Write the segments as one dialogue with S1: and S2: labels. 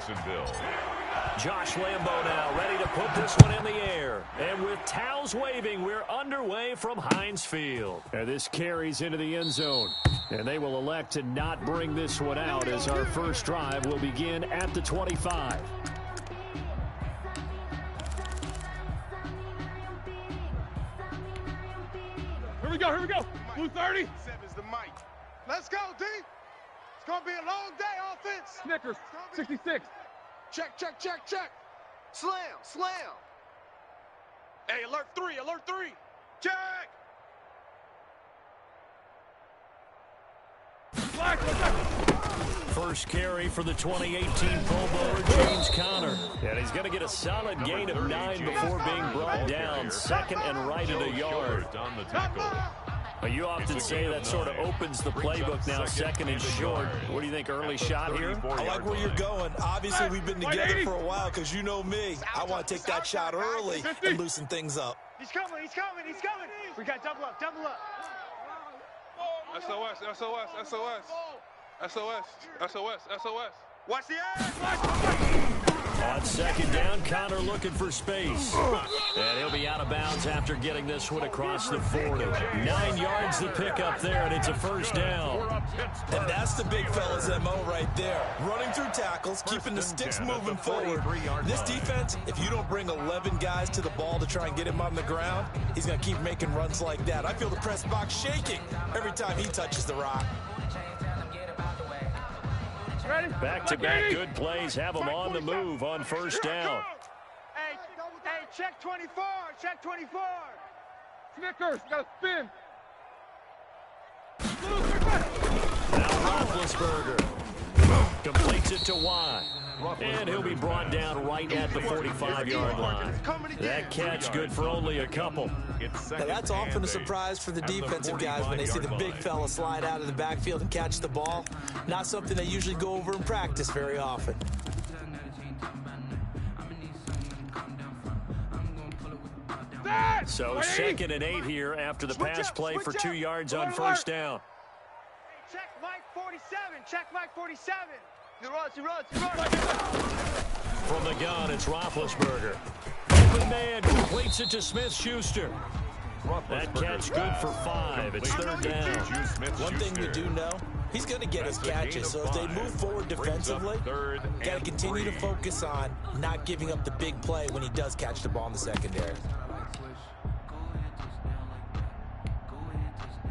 S1: Jacksonville.
S2: Josh Lambo now ready to put this one in the air. And with towels waving, we're underway from Heinz Field. And this carries into the end zone. And they will elect to not bring this one out as our first drive will begin at the 25.
S3: Here we go, here we go. Blue 30.
S4: Seven's the mic. Let's go, D. It's going to be a long day, offense.
S3: Snickers, 66.
S4: Check, check, check, check. Slam, slam. Hey, alert 3, alert 3. Check.
S2: First carry for the 2018 Pro Bowler, James Conner. And he's going to get a solid gain of 9 before being brought down. Second and right at a yard. But you often say that sort of opens the playbook now, second and short. What do you think, early shot here?
S5: I like where you're going. Obviously, we've been together for a while because you know me. I want to take that shot early and loosen things up.
S4: He's coming, he's coming, he's coming. We got double up, double up. SOS, SOS, SOS. SOS, SOS, SOS. Watch the ass.
S2: On second down, Conner looking for space. And he'll be out of bounds after getting this one across the 40. 9 yards to pick up there, and it's a first down.
S5: And that's the big fella's MO right there. Running through tackles, keeping the sticks moving forward. This defense, if you don't bring 11 guys to the ball to try and get him on the ground, he's going to keep making runs like that. I feel the press box shaking every time he touches the rock.
S2: Back-to-back good plays have them on the move on first down.
S4: Hey, check 24, check 24.
S3: Snickers, got to spin.
S2: Now Roethlisberger completes it to Watt. And he'll be brought down right at the 45-yard line. That catch good for only a couple.
S5: Now that's often a surprise for the defensive guys when they see the big fella slide out of the backfield and catch the ball. Not something they usually go over in practice very often.
S2: So second and 8 here after the pass play for 2 yards on first down.
S4: Check Mike 47, check Mike 47. He runs, he runs, he runs.
S2: From the gun, it's Roethlisberger. Open man completes it to Smith-Schuster. That catch good for 5. It's third down.
S5: One thing we do know, he's going to get his catches. So as they move forward defensively, got to continue to focus on not giving up the big play when he does catch the ball in the secondary.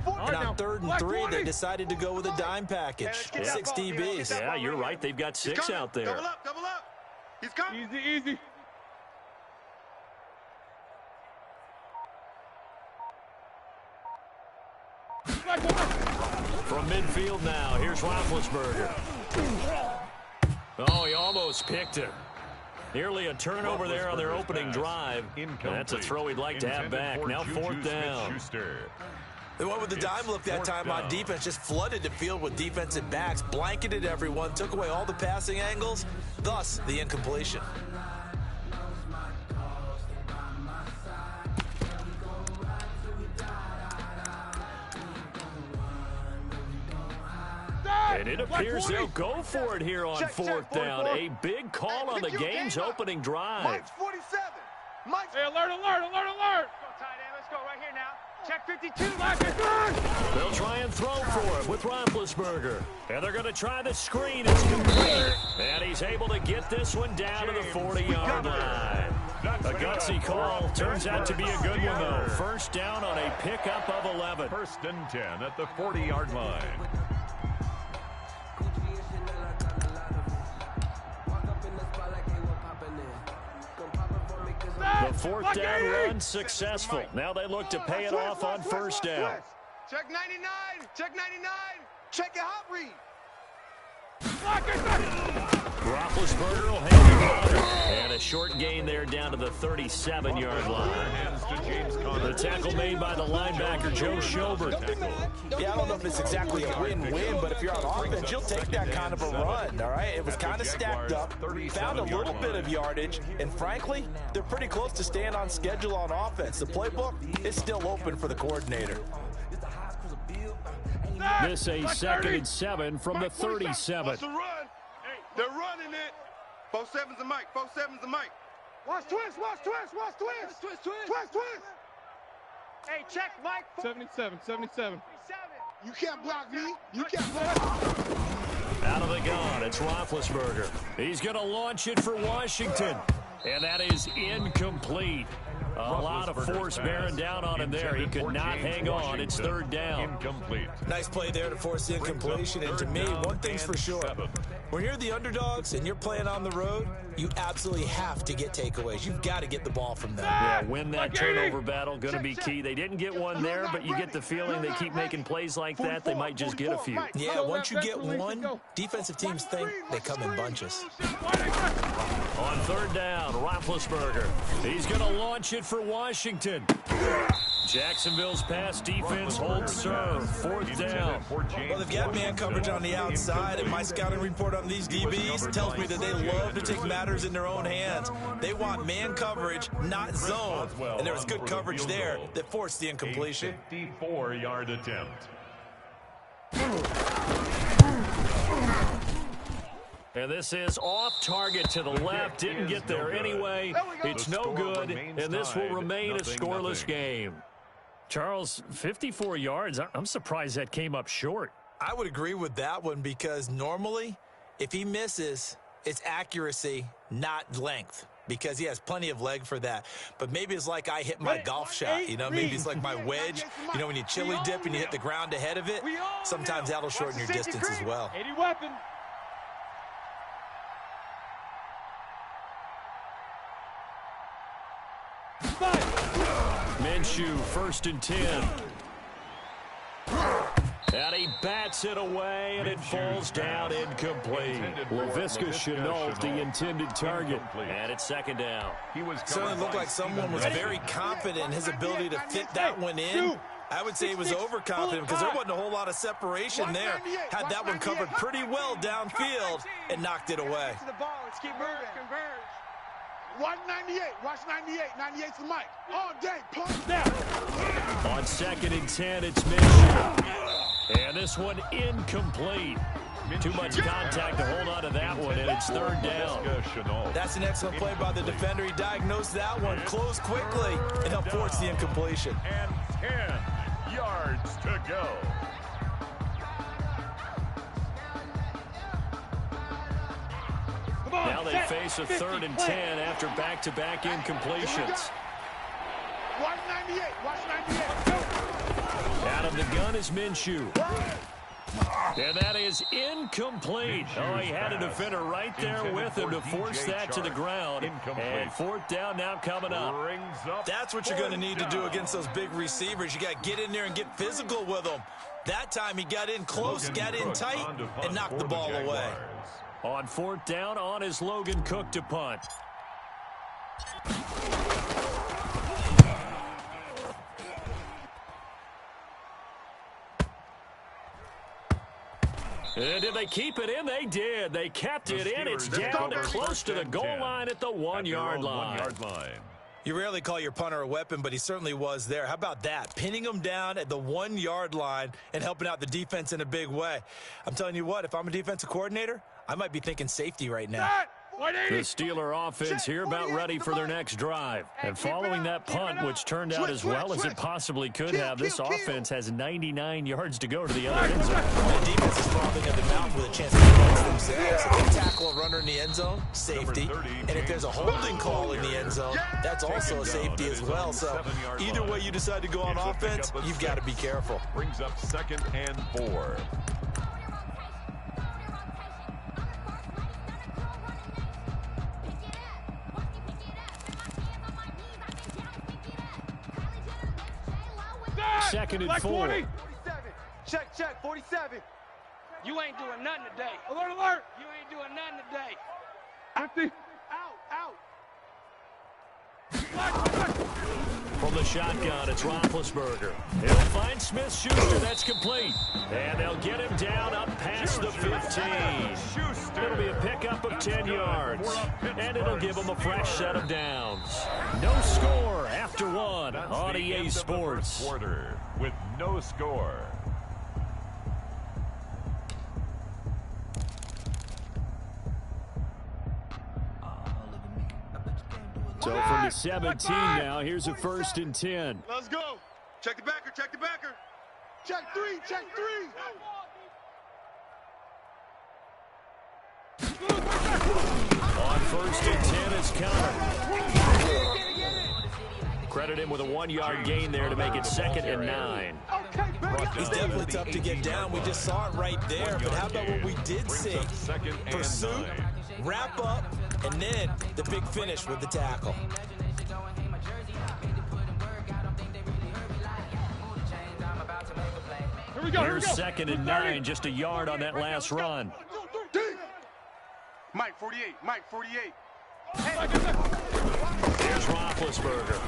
S5: And on 3rd and 3, they decided to go with a dime package. 6 DBs.
S2: Yeah, you're right. They've got 6 out there.
S4: Double up, double up. He's coming.
S3: Easy, easy.
S2: From midfield now, here's Roethlisberger. Oh, he almost picked it. Nearly a turnover there on their opening drive. That's a throw he'd like to have back. Now 4th down.
S5: They went with the dime look that time on defense, just flooded the field with defensive backs, blanketed everyone, took away all the passing angles, thus the incompletion.
S2: And it appears they'll go for it here on 4th down. A big call on the game's opening drive.
S4: Mike's 47. Mike's...
S3: Hey, alert, alert, alert, alert.
S4: Let's go, tight end. Let's go right here now. Check 52.
S2: They'll try and throw for it with Roethlisberger. And they're going to try the screen. It's complete. And he's able to get this one down to the 40-yard line. A gutsy call. Turns out to be a good one, though. First down on a pickup of 11.
S1: 1st and 10 at the 40-yard line.
S2: The 4th down run successful. Now they look to pay it off on first down.
S4: Check 99. Check 99. Check your hot read.
S2: Roethlisberger will hand it out. And a short gain there down to the 37-yard line. The tackle made by the linebacker, Joe Schobert.
S5: Yeah, I don't know if it's exactly a win-win, but if you're on offense, you'll take that kind of a run, all right? It was kind of stacked up, found a little bit of yardage, and frankly, they're pretty close to staying on schedule on offense. The playbook is still open for the coordinator.
S2: This a 2nd and 7 from the 37.
S4: What's the run? They're running it. 4-7's the mic. 4-7's the mic.
S6: Watch twist. Twist. Hey, check, Mike.
S3: 77.
S6: You can't block me. You can't block.
S2: Out of the gun, it's Roethlisberger. He's going to launch it for Washington. And that is incomplete. A lot of force bearing down on him there. He could not hang on. It's third down.
S1: Incomplete.
S5: Nice play there to force the incompletion. And to me, one thing's for sure. When you're the underdogs and you're playing on the road, you absolutely have to get takeaways. You've got to get the ball from them.
S2: Yeah, win that turnover battle, going to be key. They didn't get one there, but you get the feeling they keep making plays like that, they might just get a few.
S5: Yeah, once you get one, defensive teams think they come in bunches.
S2: On third down, Roethlisberger. He's going to launch it for Washington. Jacksonville's pass defense holds serve. Fourth down.
S5: Well, they've got man coverage on the outside, and my scouting report on these DBs tells me that they love to take matters in their own hands. They want man coverage, not zone, and there was good coverage there that forced the incompletion.
S1: 54-yard attempt.
S2: And this is off target to the left. Didn't get there anyway. It's no good, and this will remain a scoreless game. Charles, 54 yards. I'm surprised that came up short.
S5: I would agree with that one because normally, if he misses, it's accuracy, not length, because he has plenty of leg for that. But maybe it's like I hit my golf shot, you know, maybe it's like my wedge. You know, when you chili dip and you hit the ground ahead of it, sometimes that'll shorten your distance as well.
S3: 80 weapon.
S2: Minshew, 1st and 10. And he bats it away, and it falls down incomplete. Laviska Shenault, the intended target. And it's second down.
S5: Certainly looked like someone was very confident in his ability to fit that one in. I would say he was overconfident because there wasn't a whole lot of separation there. Had that one covered pretty well downfield and knocked it away.
S6: Let's keep moving. Watch 98. Watch 98. 98's the mic. All day. Pump down.
S2: On 2nd and 10, it's Minshew. And this one incomplete. Too much contact to hold on to that one, and it's third down.
S5: That's an excellent play by the defender. He diagnosed that one, closed quickly, and helped force the incompletion.
S1: And 10 yards to go.
S2: Now they face a 3rd and 10 after back-to-back incompletions.
S6: Watch 98. Watch 98.
S2: Out of the gun is Minshew. And that is incomplete. Oh, he had a defender right there with him to force that to the ground. And 4th down now coming up.
S5: That's what you're going to need to do against those big receivers. You got to get in there and get physical with them. That time he got in close, got in tight, and knocked the ball away.
S2: On 4th down, on is Logan Cook to punt. And did they keep it in? They did. They kept it in. It's down to close to the goal line at the 1-yard line.
S5: You rarely call your punter a weapon, but he certainly was there. How about that? Pinning him down at the 1-yard line and helping out the defense in a big way. I'm telling you what, if I'm a defensive coordinator, I might be thinking safety right now.
S2: The Steeler offense here about ready for their next drive. And following that punt, which turned out as well as it possibly could have, this offense has 99 yards to go to the other end zone.
S5: The defense is frothing at the mouth with a chance to advance themselves. If they tackle a runner in the end zone, safety. And if there's a holding call in the end zone, that's also a safety as well. So either way you decide to go on offense, you've got to be careful.
S1: Brings up 2nd and 4.
S2: Second and 4.
S6: 47. Check, 47. You ain't doing nothing today.
S3: Alert, alert.
S6: You ain't doing nothing today.
S3: 50.
S6: Out.
S2: From the shotgun, it's Roethlisberger. He'll find Smith-Schuster. That's complete. And they'll get him down up past the 15. It'll be a pickup of 10 yards. And it'll give him a fresh set of downs. No score after one on EA Sports.
S1: Quarter with no score.
S2: So from the 17 now, here's a 1st and 10.
S4: Let's go. Check the backer, check the backer. Check three, check three.
S2: On 1st and 10 is Connor. Credit him with a 1-yard gain there to make it 2nd and 9.
S5: He's definitely tough to get down. We just saw it right there. But how about what we did see? Pursuit, wrap up, and then the big finish with the tackle.
S2: Here's 2nd and 9, just a yard on that last run.
S4: Mike, 48. Mike, 48.
S2: Here's Roethlisberger.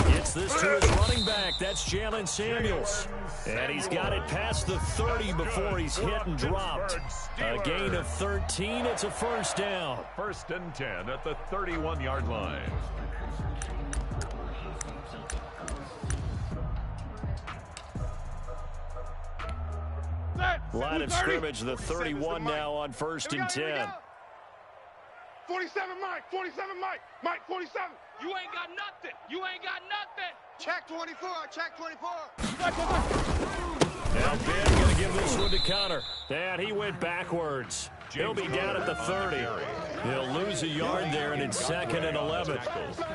S2: Gets this to his running back. That's Jalen Samuels. And he's got it past the 30 before he's hit and dropped. A gain of 13. It's a 1st down.
S1: 1st and 10 at the 31-yard line.
S2: Line of scrimmage, the 31 now on 1st and 10.
S6: 47, Mike. 47, Mike. Mike, 47.
S4: You ain't got nothing. You ain't got nothing. Check 24. Check 24.
S2: Now Ben going to give this one to Connor. And he went backwards. He'll be down at the 30. He'll lose a yard there, and it's 2nd and 11.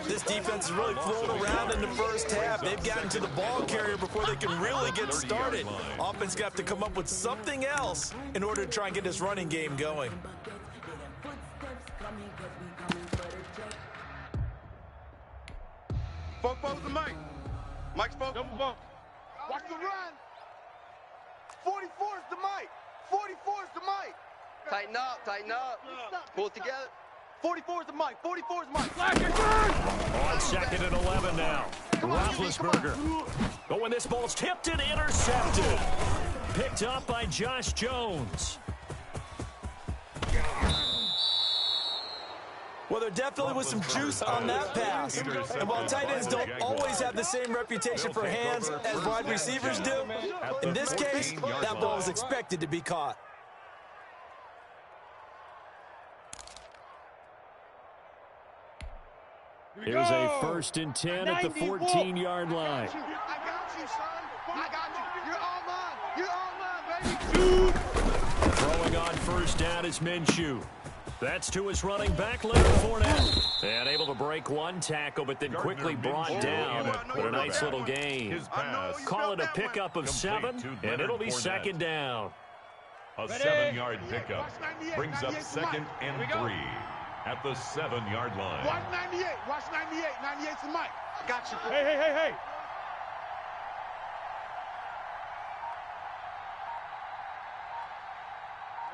S5: This defense is really floating around in the first half. They've gotten to the ball carrier before they can really get started. Offense got to come up with something else in order to try and get this running game going.
S4: Foes to Mike. Mike's foes.
S3: Double bump.
S4: Watch the run. 44 is the Mike. 44 is the Mike. Tighten up, tighten up. Pull it together. 44 is the Mike. 44 is Mike.
S2: On 2nd and 11 now. Roethlisberger. But when this ball's tipped and intercepted. Picked up by Josh Jones.
S5: Well, there definitely was some juice on that pass. And while tight ends don't always have the same reputation for hands as wide receivers do, in this case, that ball was expected to be caught.
S2: Here's a 1st and 10 at the 14-yard line.
S4: I got you, son. I got you. You're all mine. You're all mine, baby.
S2: Throwing on 1st down is Minshew. That's to his running back, Leonard Fournette. And able to break one tackle, but then quickly brought down. But a nice little gain. Call it a pickup of 7, and it'll be 2nd down.
S1: A 7-yard pickup brings up 2nd and 3 at the 7-yard line.
S6: Watch 98. Watch 98. 98's the Mike.
S4: I got you.
S3: Hey.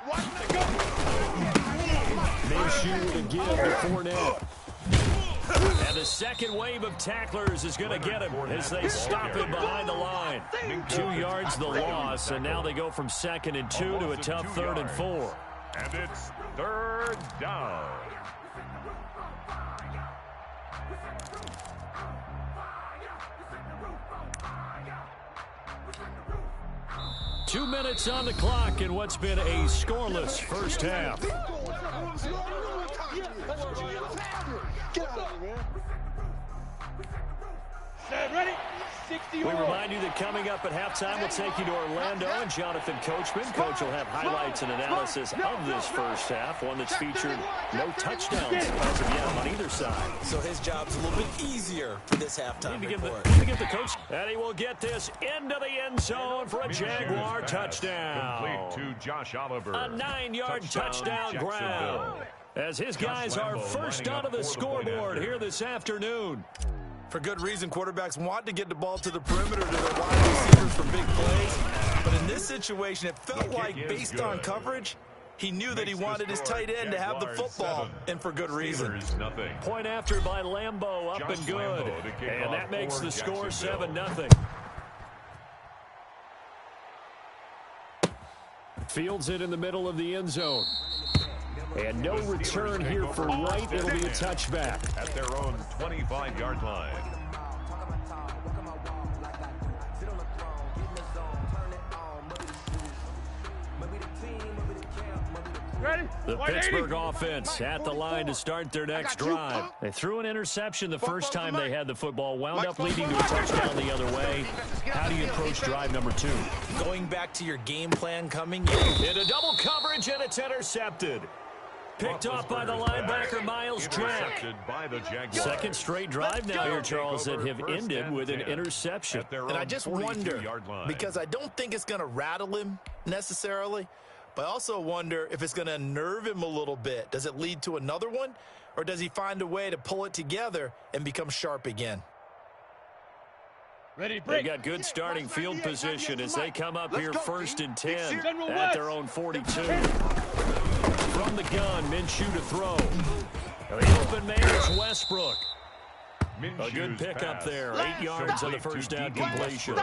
S6: Watch the go.
S2: Minshew to give to Fournette. And the second wave of tacklers is going to get him as they stop him behind the line. 2 yards the loss, and now they go from 2nd and 2 to a tough 3rd and 4.
S1: And it's 3rd down.
S2: Two minutes on the clock in what's been a scoreless first half.
S6: Get out of here, man.
S3: Set, ready? 60
S2: We remind you that coming up at halftime, we'll take you to Orlando and Jonathan Coachman. Coach will have highlights and analysis of this first half, one that's featured no touchdowns as of yet on either side.
S5: So his job's a little bit easier for this halftime report.
S2: Need to give the coach, and he will get this into the end zone for a Jaguar touchdown.
S1: Complete to Josh Oliver.
S2: A 9-yard touchdown grab. As his guys are first onto the scoreboard here this afternoon.
S5: For good reason, quarterbacks want to get the ball to the perimeter to their wide receivers for big plays. But in this situation, it felt like, based on coverage, he knew that he wanted his tight end to have the football, and for good reason.
S2: Point after by Lambo, up and good. And that makes the score 7-0. Fields it in the middle of the end zone. And no return here for Wright. It'll be a touchback.
S1: At their own 25-yard line.
S2: The Pittsburgh offense at the line to start their next drive. They threw an interception the first time they had the football, wound up leading to a touchdown the other way. How do you approach drive number 2?
S5: Going back to your game plan coming in.
S2: Into double coverage, and it's intercepted. Picked off by the linebacker, Miles Jack. Second straight drive now here, Charles, that have ended with an interception.
S5: And I just wonder, because I don't think it's going to rattle him necessarily, but I also wonder if it's going to unnerve him a little bit. Does it lead to another one, or does he find a way to pull it together and become sharp again?
S2: They got good starting field position as they come up here 1st and 10 at their own 42. From the gun, Minshew to throw. The open man is Westbrook. A good pickup there. 8 yards on the first down completion.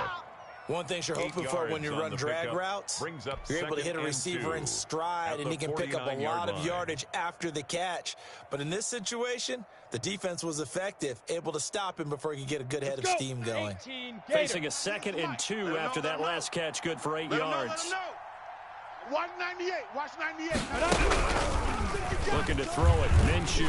S5: One thing you're hoping for when you run drag routes, you're able to hit a receiver in stride, and he can pick up a lot of yardage after the catch. But in this situation, the defense was effective, able to stop him before he could get a good head of steam going.
S2: Facing a 2nd and 2 after that last catch, good for 8 yards.
S6: 198. Watch 98.
S2: Looking to throw it. Minshew.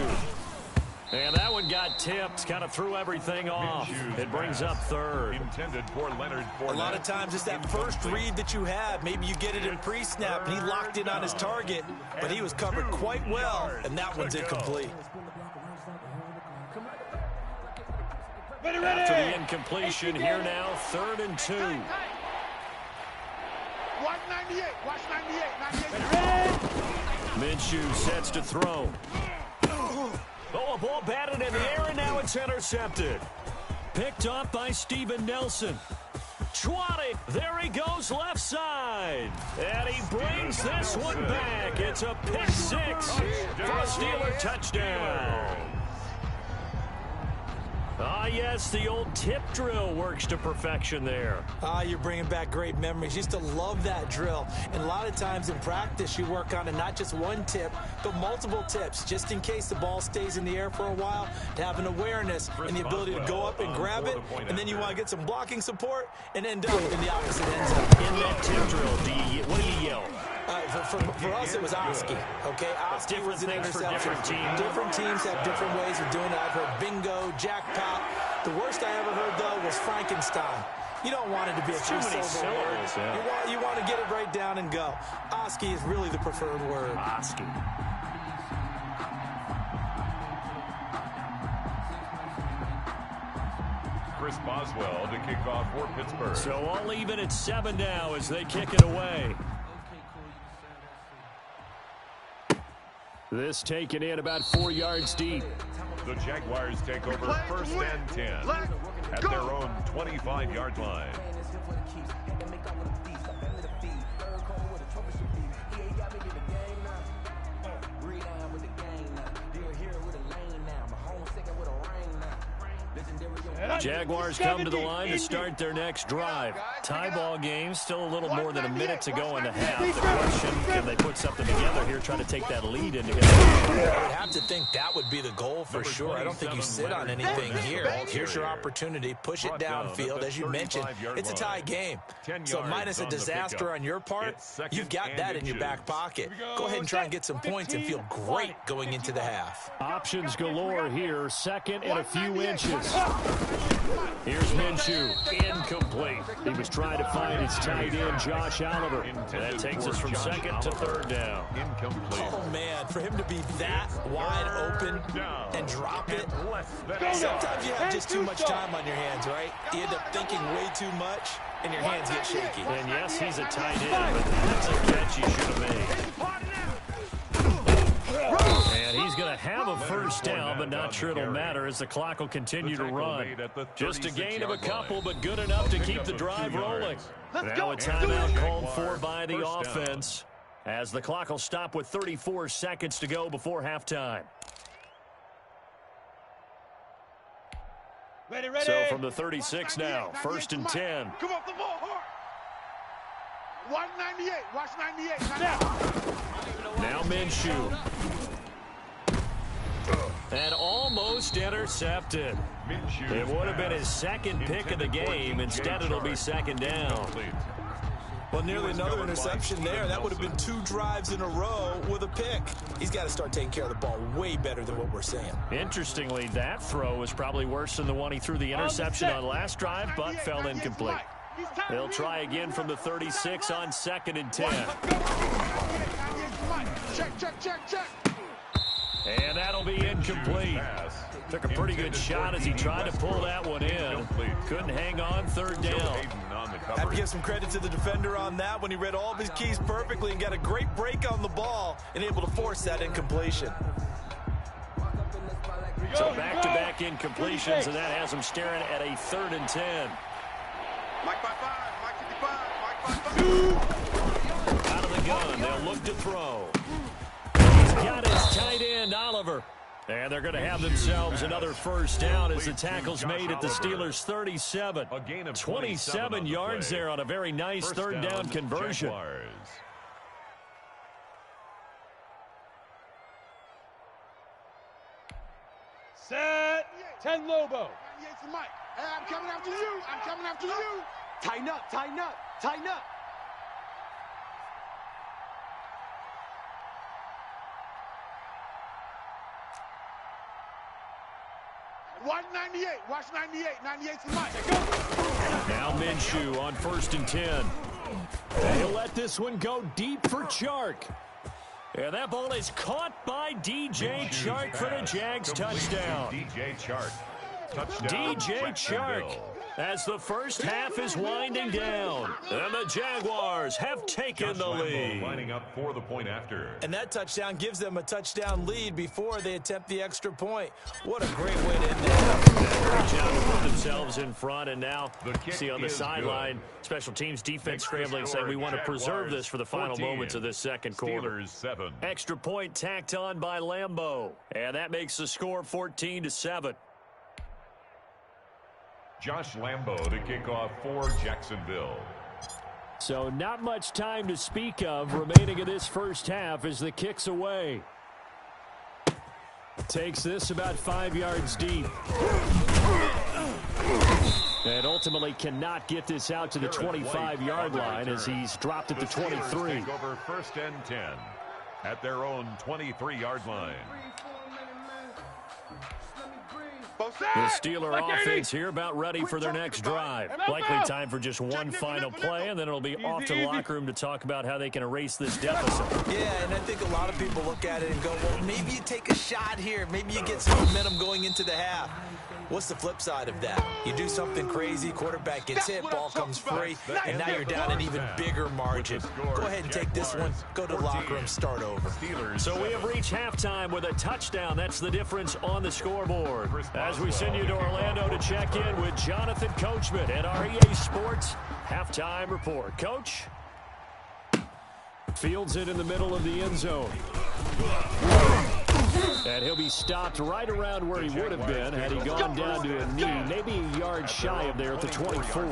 S2: And that one got tipped. Kind of threw everything off. It brings up 3rd.
S1: Intended for Leonard Fournette.
S5: A lot of times it's that first read that you have. Maybe you get it in pre-snap, and he locked in on his target, but he was covered quite well, and that one's incomplete.
S2: After the incompletion, here now, 3rd and 2.
S6: 198. Watch 98.
S2: Minshew sets to throw. Oh, a ball batted in the air, and now it's intercepted. Picked off by Steven Nelson. 20. There he goes left side. And he brings this one back. It's a pick 6 for a Steeler touchdown. Ah, yes, the old tip drill works to perfection there.
S5: You're bringing back great memories. Used to love that drill. And a lot of times in practice, you work on it, not just one tip, but multiple tips, just in case the ball stays in the air for a while, to have an awareness and the ability to go up and grab it, and then you want to get some blocking support and end up in the opposite end zone.
S2: In that tip drill, what do you yell?
S5: For us, it was Oski. Okay, Oski was an interception. Different teams have different ways of doing it. I've heard bingo, jackpot. The worst I ever heard, though, was Frankenstein. You don't want it to be a two-syllable word. Yeah. You want to get it right down and go. Oski is really the preferred word.
S2: Oski.
S1: Chris Boswell to kick off for Pittsburgh.
S2: So all even at 7 now as they kick it away. This taken in about 4 yards deep.
S1: The Jaguars take over 1st and 10 at their own 25-yard line.
S2: Jaguars come to the line to start their next drive. Tie ball game, still a little more than a minute to go in the half. The question, can they put something together here, try to take that lead into his?
S5: I would have to think that would be the goal for sure. I don't think you sit on anything here. Here's your opportunity. Push it downfield. As you mentioned, it's a tie game. So minus a disaster on your part, you've got that in your back pocket. Go ahead and try and get some points and feel great going into the half.
S2: Options galore here. 2nd and a few inches. Here's Minshew. Incomplete. He was trying to find his tight end, Josh Oliver. And that takes us from 2nd to 3rd down.
S1: Incomplete.
S5: Oh, man, for him to be that wide open and drop it. Sometimes you have just too much time on your hands, right? You end up thinking way too much, and your hands get shaky.
S2: And yes, he's a tight end, but that's a catch he should have made. And he's going to have a first down, but not sure it'll matter as the clock will continue to run. Just a gain of a couple, but good enough to keep the drive rolling. Now a timeout called for by the offense as the clock will stop with 34 seconds to go before halftime.
S3: Ready.
S2: So from the 36 now, 1st and 10.
S6: Come off the ball hard. 198. Watch 98.
S2: Now Minshew. And almost intercepted. It would have been his 2nd pick of the game. Instead, it'll be 2nd down.
S5: Well, nearly another interception there. That would have been 2 drives in a row with a pick. He's got to start taking care of the ball way better than what we're saying.
S2: Interestingly, that throw was probably worse than the one he threw the interception on last drive, but fell incomplete. They'll try again from the 36 on 2nd and 10.
S6: Check.
S2: And that'll be incomplete. Took a pretty good shot as he tried to pull that one in. Couldn't hang on 3rd down.
S5: I have to give some credit to the defender on that when he read all of his keys perfectly and got a great break on the ball and able to force that incompletion.
S2: So back-to-back incompletions, and that has him staring at a 3rd and 10.
S4: Mike 5-5, Mike 55, Mike 5-5.
S2: Out of the gun, they'll look to throw. He's got his tight end, Oliver. And they're going to have themselves another first down as the tackle's made at the Steelers' 37. 27 yards there on a very nice 3rd down conversion.
S3: Set. 10 Lobo.
S6: Mike. Hey, I'm coming after you.
S4: Tighten up.
S6: 198. Watch 98. 98's the Mike.
S2: Now Minshew on 1st and 10. And he'll let this one go deep for Chark. And that ball is caught by DJ Chark for the Jags touchdown.
S1: DJ Chark. Touchdown.
S2: DJ Chark as the first half is winding down. And the Jaguars have taken the lead.
S1: Lining up for the point after.
S5: And that touchdown gives them a touchdown lead before they attempt the extra point. What a great way to end that.
S2: Great job to put themselves in front, and now see on the sideline, special teams defense scrambling, saying we want to preserve this for the final moments of this second quarter.
S1: Steelers 7.
S2: Extra point tacked on by Lambeau, and that makes the score 14-7.
S1: Josh Lambeau to kick off for Jacksonville.
S2: So not much time to speak of remaining in this first half as the kick's away. Takes this about 5 yards deep. And ultimately cannot get this out to the 25-yard line as he's dropped at the 23.
S1: Take over 1st and 10 at their own 23-yard line.
S2: The Steeler offense here about ready for their next drive. Likely time for just one final play, and then it'll be off to the locker room to talk about how they can erase this deficit.
S5: Yeah, and I think a lot of people look at it and go, well, maybe you take a shot here. Maybe you get some momentum going into the half. What's the flip side of that? You do something crazy, quarterback gets hit, ball comes free, and now you're down an even bigger margin. Go ahead and take this one, go to the locker room, start over.
S2: So we have reached halftime with a touchdown. That's the difference on the scoreboard. As we send you to Orlando to check in with Jonathan Coachman at our EA Sports Halftime Report. Coach? Fields it in the middle of the end zone. And he'll be stopped right around where he would have been had he gone down to a knee, maybe a yard shy of there at the 24.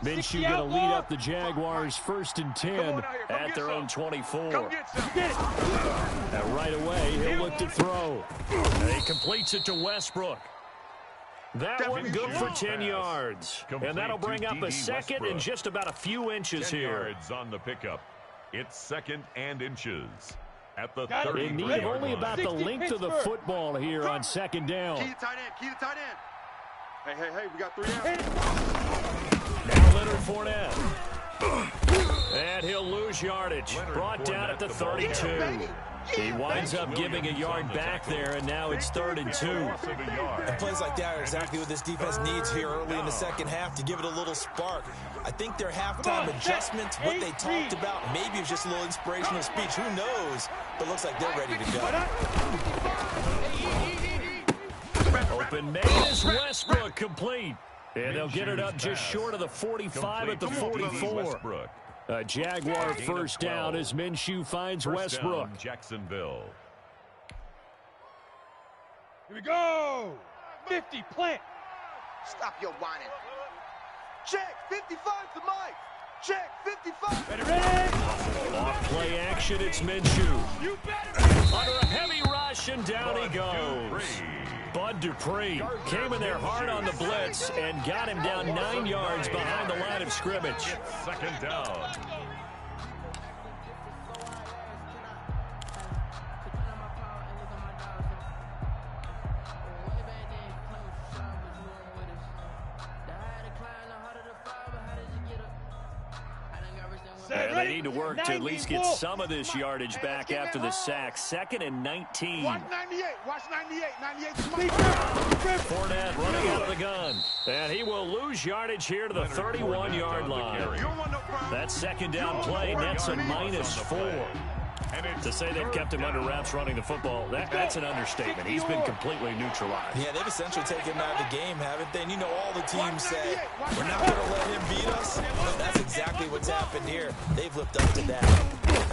S2: Minshew going to lead up the Jaguars 1st and 10 at their own 24. And right away, he'll look to throw. And he completes it to Westbrook. That one good for 10 yards. And that'll bring up a 2nd and just about a few inches here.
S1: Yards on the pickup. It's 2nd and inches at the 30.
S2: In need of only about the length of the football here on 2nd down.
S4: Key to tight end. Hey, we got 3 down.
S2: Now Leonard Fournette. And he'll lose yardage. Brought down at the 32. He winds up giving a yard back there, and now it's 3rd and 2.
S5: And plays like that are exactly what this defense needs here early in the second half to give it a little spark. I think their halftime adjustment, what they talked about, maybe it was just a little inspirational speech. Who knows? But looks like they're ready to go.
S2: Open man is Westbrook complete. And they'll get it up just short of the 45 at the 44. A Jaguar first down as Minshew finds Westbrook.
S1: Jacksonville.
S3: Here we go. 50, plant.
S4: Stop your whining. Check, 55 to Mike. Check, 55.
S3: Ready?
S2: Off play action, it's Minshew.
S3: You better.
S2: Under a heavy rush, and down he goes. Bud Dupree came in there hard on the blitz and got him down 9 yards behind the line of scrimmage.
S1: Second down.
S2: And they need to work to at least get some of this yardage back after the sack. 2nd and 19.
S6: Watch 98. Watch 98. 98
S2: Fournette running out of the gun. And he will lose yardage here to the 31-yard line. That second down play nets a -4. To say they've kept him under wraps running the football, that's an understatement. He's been completely neutralized.
S5: Yeah, they've essentially taken him out of the game, haven't they? And you know all the teams say, we're not going to let him beat us. But that's exactly what's happened here. They've lived up to that.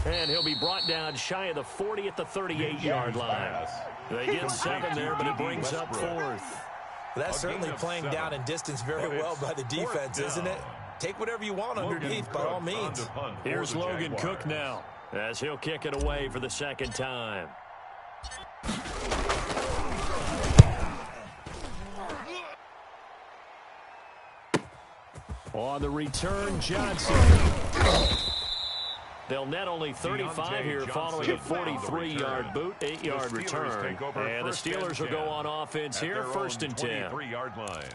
S2: And he'll be brought down shy of the 40 at the 38-yard line. They get 7 there, but it brings up 4th.
S5: That's certainly playing down in distance very well by the defense, isn't it? Take whatever you want underneath, by all means.
S2: Here's Logan Cook now, as he'll kick it away for the second time. On the return, Johnson. They'll net only 35 here following a 43-yard boot, 8-yard return. And the Steelers will go on offense here, 1st and 10.
S1: 23-yard line.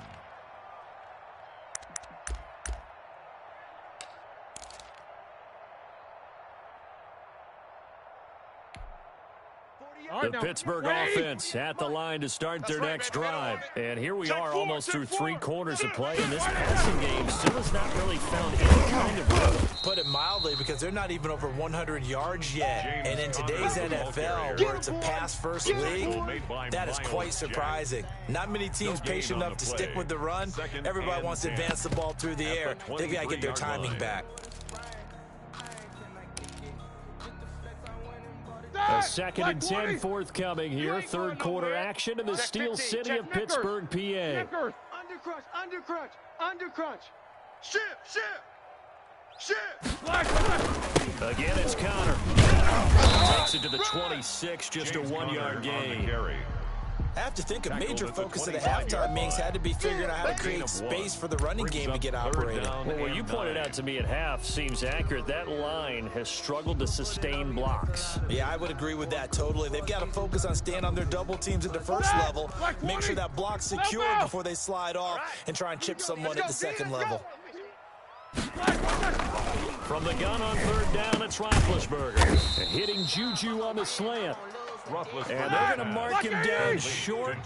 S2: The Pittsburgh offense at the line to start their next drive. And here we are almost through 3 quarters of play, and this passing game still has not really found any kind of rhythm.
S5: Put it mildly, because they're not even over 100 yards yet. And in today's NFL, where it's a pass-first league, that is quite surprising. Not many teams patient enough to stick with the run. Everybody wants to advance the ball through the air. They got to get their timing back.
S2: A 2nd and 10 forthcoming here. 3rd quarter action in the Steel City of Pittsburgh, PA.
S4: Undercrunch, undercrunch, undercrunch. Shift.
S2: Again, it's Connor. Takes it to the 26, just a 1-yard gain.
S5: I have to think a major focus of the halftime meetings had to be figuring out how to create space for the running game to get operating.
S2: Well, what you pointed out to me at half seems accurate. That line has struggled to sustain blocks.
S5: Yeah, I would agree with that totally. They've got to focus on staying on their double teams at the first level, make sure that block's secure before they slide off, and try and chip someone at the second level.
S2: From the gun on 3rd down, it's Roethlisberger. Hitting Juju on the slant. And they're going to mark him down short,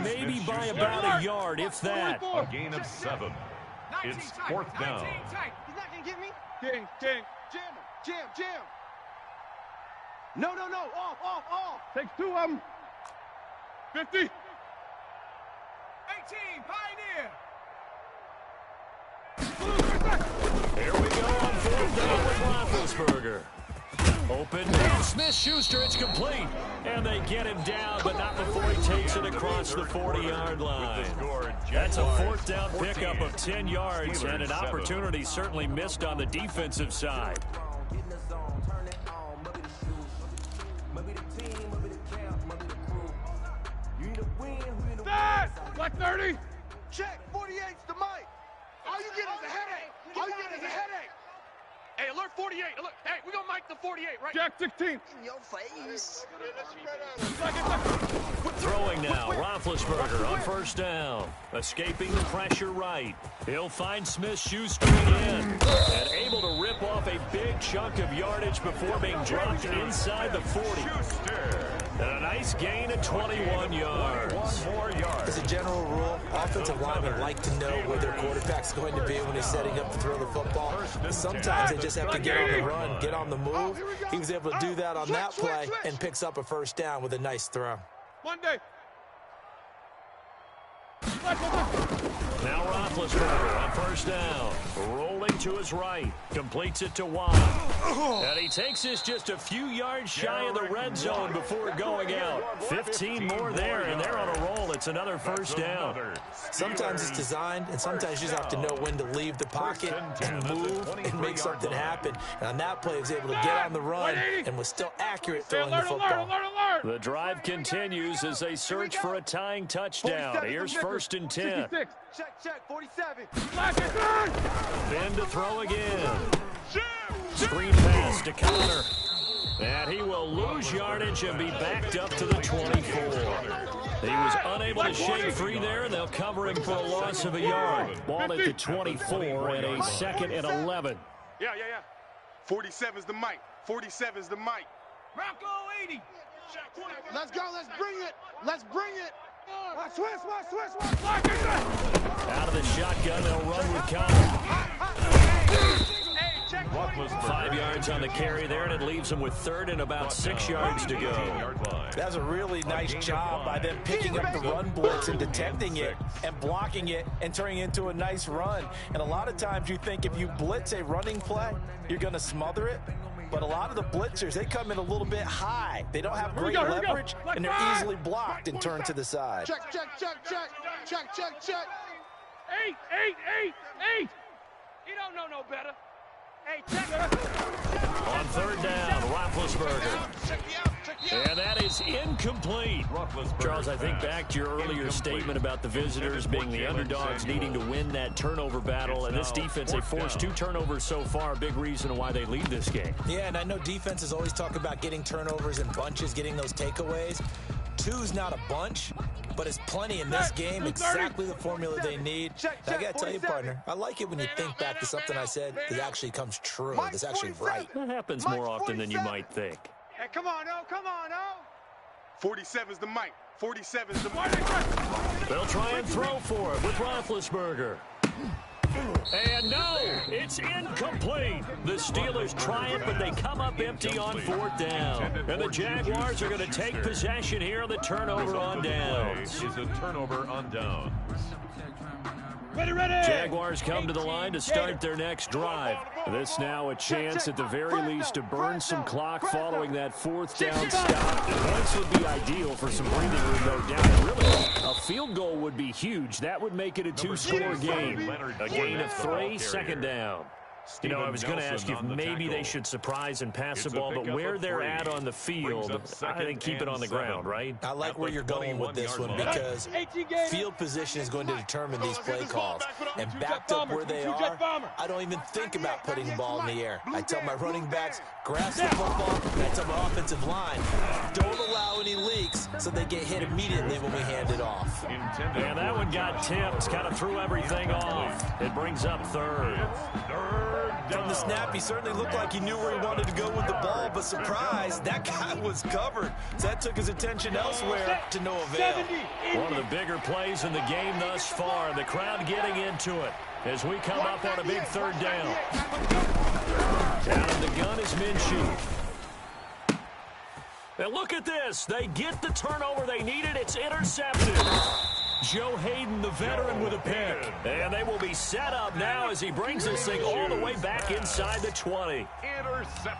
S2: maybe by about a yard, if that.
S1: A gain of 7. It's 4th down.
S4: He's not going to get me.
S3: King.
S4: Jam. No. Off.
S3: Takes 2 of them. 50. 18, Pioneer.
S2: Here we go on 4th down with Roethlisberger. Open now, Smith-Schuster, it's complete. And they get him down, but not before he takes it across the 40-yard line. That's a 4th down pickup of 10 yards, and an opportunity certainly missed on the defensive side.
S3: Black 30.
S4: Check, 48's the mic. All you get is a headache. Hey, alert 48. Alert. Hey, we're going to mic the 48, right?
S3: Jack 16.
S4: In your face.
S2: Throwing now, Roethlisberger on 1st down. Escaping the pressure right. He'll find Smith-Schuster again. And able to rip off a big chunk of yardage before being dropped inside the 40. And a nice gain of 21 yards.
S1: 1 more yard.
S5: As a general rule, offensive linemen like to know where their quarterback's going to be when he's setting up to throw the football. Sometimes they just have to get on the run, get on the move. He was able to do that on that play and picks up a 1st down with a nice throw.
S3: Monday.
S2: Now Roethlisberger on 1st down. Rolling Rolling to his right. Completes it to Watt. And he takes this just a few yards shy of the red zone before going out. 15 more there, and they're on a roll. It's another first down.
S5: Sometimes it's designed, and sometimes you just have to know when to leave the pocket and move and make something happen. And on that play, he was able to get on the run and was still accurate throwing the football.
S2: The drive continues as they search for a tying touchdown. Here's 1st and 10.
S4: Check, 47.
S2: Ben to throw again. Screen pass to Connor. And he will lose yardage and be backed up to the 24. He was unable to shake free there, and they'll cover him for a loss of a yard. Ball at the 24 and a 2nd and 11.
S6: Yeah. 47's the mic. 47's the mic.
S3: Rocco 80.
S6: Let's go. Let's bring it. Switch.
S2: Out of the shotgun, they'll run with Connor. 5 yards on the carry there, and it leaves them with 3rd and about 6 yards to go.
S5: That's a really nice job by them picking up the run blitz and detecting it and blocking it and turning it into a nice run. And a lot of times you think if you blitz a running play, you're going to smother it. But a lot of the blitzers, they come in a little bit high. They don't have great leverage, and they're easily blocked and turned to the side.
S6: Check.
S3: 8. He don't know no better. Hey, check.
S2: On 3rd down, Roethlisberger. And that is incomplete. Charles, I think back to your earlier statement about the visitors being the underdogs needing to win that turnover battle. And this defense, they forced 2 turnovers so far, a big reason why they lead this game.
S5: Yeah, and I know defenses always talk about getting turnovers in bunches, getting those takeaways. 2's not a bunch, but it's plenty in this game, exactly the formula they need. I got to tell you, partner, I like it when you think back to something I said that actually comes true, that's actually right.
S2: That happens more often than you might think.
S3: Hey, come on, oh.
S6: 47's the mic. 47's the mic.
S2: They'll try and throw for it with Roethlisberger. And no, it's incomplete. The Steelers try it, but they come up empty on 4th down. And the Jaguars are going to take possession here on the turnover on downs.
S1: Is a turnover on downs.
S3: Ready.
S2: Jaguars come to the line to start their next drive. This now a chance at the very least to burn some clock following that 4th down stop. Points would be ideal for some breathing room, no doubt. And really, a field goal would be huge. That would make it a 2-score game. A gain of 3, 2nd down. You know, I was going to ask you if maybe they should surprise and pass the ball, but where they're at on the field, I think keep it on the ground, right?
S5: I like where you're going with this one because field position is going to determine these play calls. And backed up where they are, I don't even think about putting the ball in the air. I tell my running backs, grasp the football, and I tell my offensive line, don't allow any leaks so they get hit immediately when we hand it off.
S2: And that one got tipped, kind of threw everything off. It brings up 3rd.
S5: From the snap, he certainly looked like he knew where he wanted to go with the ball, but surprise, that guy was covered. So that took his attention elsewhere to no avail.
S2: One of the bigger plays in the game thus far. The crowd getting into it as we come up on a big 3rd down. Out of the gun is Minshew. And look at this. They get the turnover they needed. It's intercepted. Joe Hayden, the veteran, with a pick. And they will be set up now as he brings this thing all the way back inside the 20.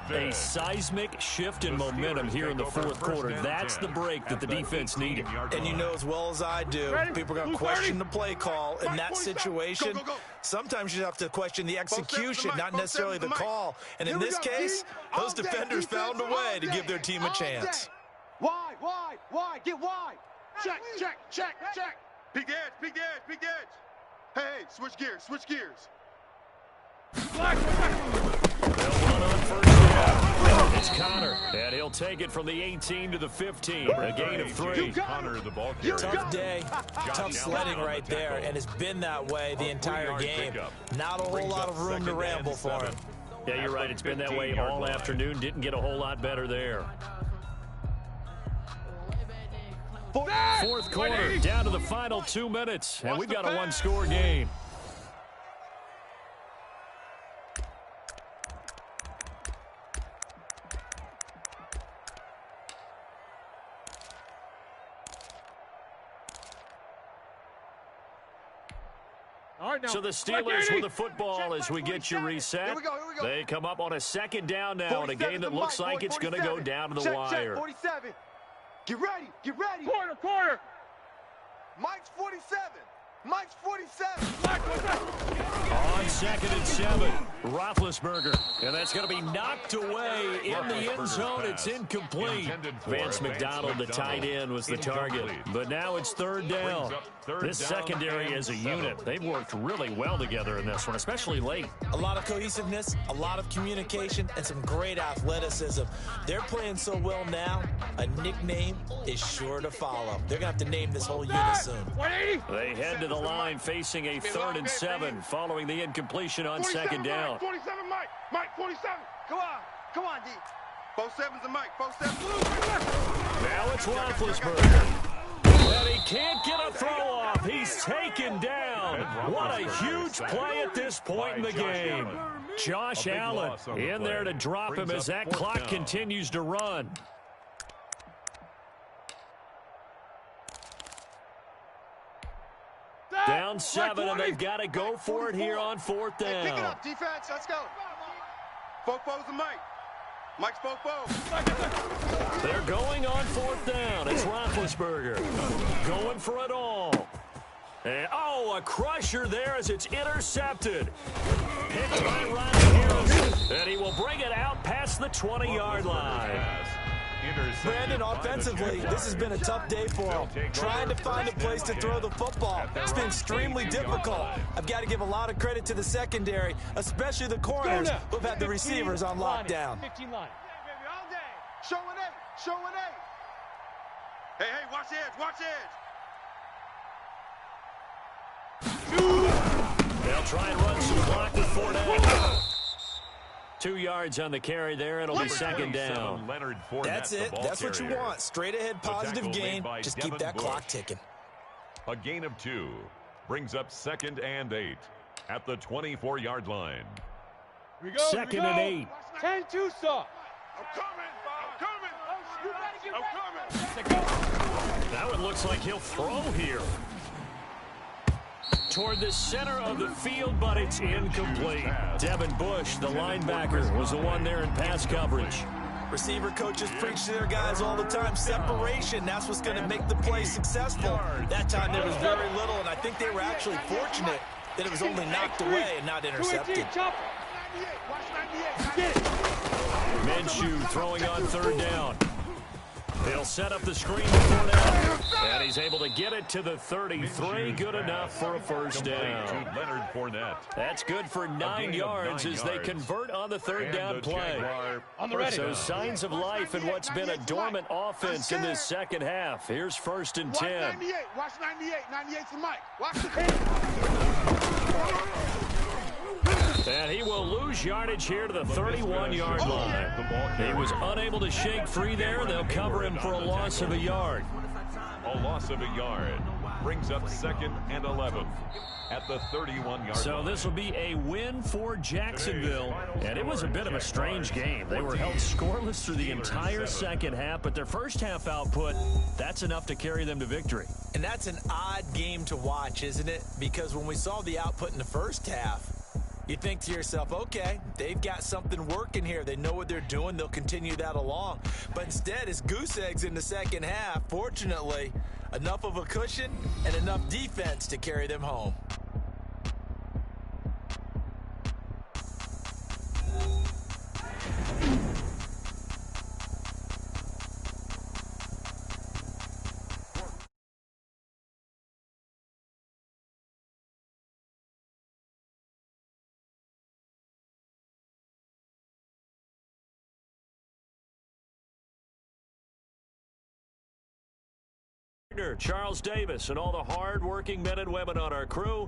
S2: A seismic shift in momentum here in the 4th quarter. That's the break that the defense needed.
S5: And you know as well as I do, people are going to question the play call in that situation. Sometimes you have to question the execution, not necessarily the call. And in this case, those defenders found a way to give their team a chance.
S4: Why? Get wide.
S6: Check. Big edge. Hey, switch gears.
S2: They'll run on 1st down. It's Connor, and he'll take it from the 18 to the 15. A gain of 3.
S1: Connor, the ball carrier.
S5: Tough day, tough sledding right there, and it's been that way the entire game. Not a whole lot of room to ramble for him.
S2: Yeah, you're right. It's been that way all afternoon. Didn't get a whole lot better there. 4th quarter, down to the final 2 minutes, and we've got a 1-score game.
S3: All
S2: So the Steelers with the football as we get you reset.
S4: Here we go.
S2: They come up on a second down now in a game that looks like it's going to go down to the wire.
S4: 47. Get ready.
S3: Quarter.
S4: Mike's 47. Mike's 47.
S2: On 2nd and 7, Roethlisberger. And that's going to be knocked away in the end zone. It's incomplete. Vance McDonald, the tight end, was the target. But now it's 3rd down. This secondary as a unit, they've worked really well together in this one, especially late.
S5: A lot of cohesiveness, a lot of communication, and some great athleticism. They're playing so well now, a nickname is sure to follow. They're going to have to name this whole unit soon.
S3: 180.
S2: They head to the line facing a 3rd and 7 following the incompletion on 2nd down.
S6: 47, Mike. Mike, 47.
S4: Come on, D. 47's a Mike. 47.
S2: Now it's Roethlisberger. And he can't get a throw off. He's taken down. What a huge play at this point in the game. Josh Allen in there to drop him as that clock continues to run. Down 7, and they've got to go for it here on 4th down.
S4: Pick it up, defense. Let's go. Fofo's a Mike. Mike's Fofo.
S2: They're going on 4th down. It's Roethlisberger going for it all. And, a crusher there as it's intercepted. Picked by Ronnie Harris, and he will bring it out past the 20-yard line.
S5: Brandon, offensively, this has been a tough day for him. Trying to find a place to throw the football. It's been extremely difficult. I've got to give a lot of credit to the secondary, especially the corners who've had the receivers on lockdown.
S3: 15 line.
S4: Show an 8. Hey, watch the edge.
S2: They'll try and run some block with Fournette. 2 yards on the carry there. It'll be 2nd down.
S5: That's it. That's what you want. Straight ahead, positive gain. Just keep that clock ticking.
S1: A gain of 2 brings up 2nd and 8 at the 24-yard line.
S3: Here we go.
S2: 2nd and 8.
S3: 10-2 soft.
S6: I'm coming.
S2: Now it looks like he'll throw here. Toward the center of the field, but it's incomplete. Devin Bush, the linebacker, was the one there in pass coverage.
S5: Receiver coaches preach to their guys all the time. Separation, that's what's going to make the play successful. That time there was very little, and I think they were actually fortunate that it was only knocked away and not intercepted.
S2: Minshew throwing on 3rd down. They'll set up the screen to Fournette, and he's able to get it to the 33. Good enough for a 1st down.
S1: Leonard Fournette.
S2: That's good for 9 yards as they convert on the 3rd down play. So signs of life in what's been a dormant offense in this second half. Here's 1st and 10.
S6: Watch 98. 98's the Mike. Watch the
S2: And he will lose yardage here to the 31-yard line. He was unable to shake free there. They'll cover him for a loss of a yard.
S1: A loss of a yard brings up 2nd and 11 at the 31-yard line.
S2: So this will be a win for Jacksonville. And it was a bit of a strange game. They were held scoreless through the entire second half, but their first half output, that's enough to carry them to victory.
S5: And that's an odd game to watch, isn't it? Because when we saw the output in the first half, you think to yourself, okay, they've got something working here. They know what they're doing. They'll continue that along. But instead, it's goose eggs in the second half. Fortunately, enough of a cushion and enough defense to carry them home.
S2: Charles Davis and all the hard-working men and women on our crew.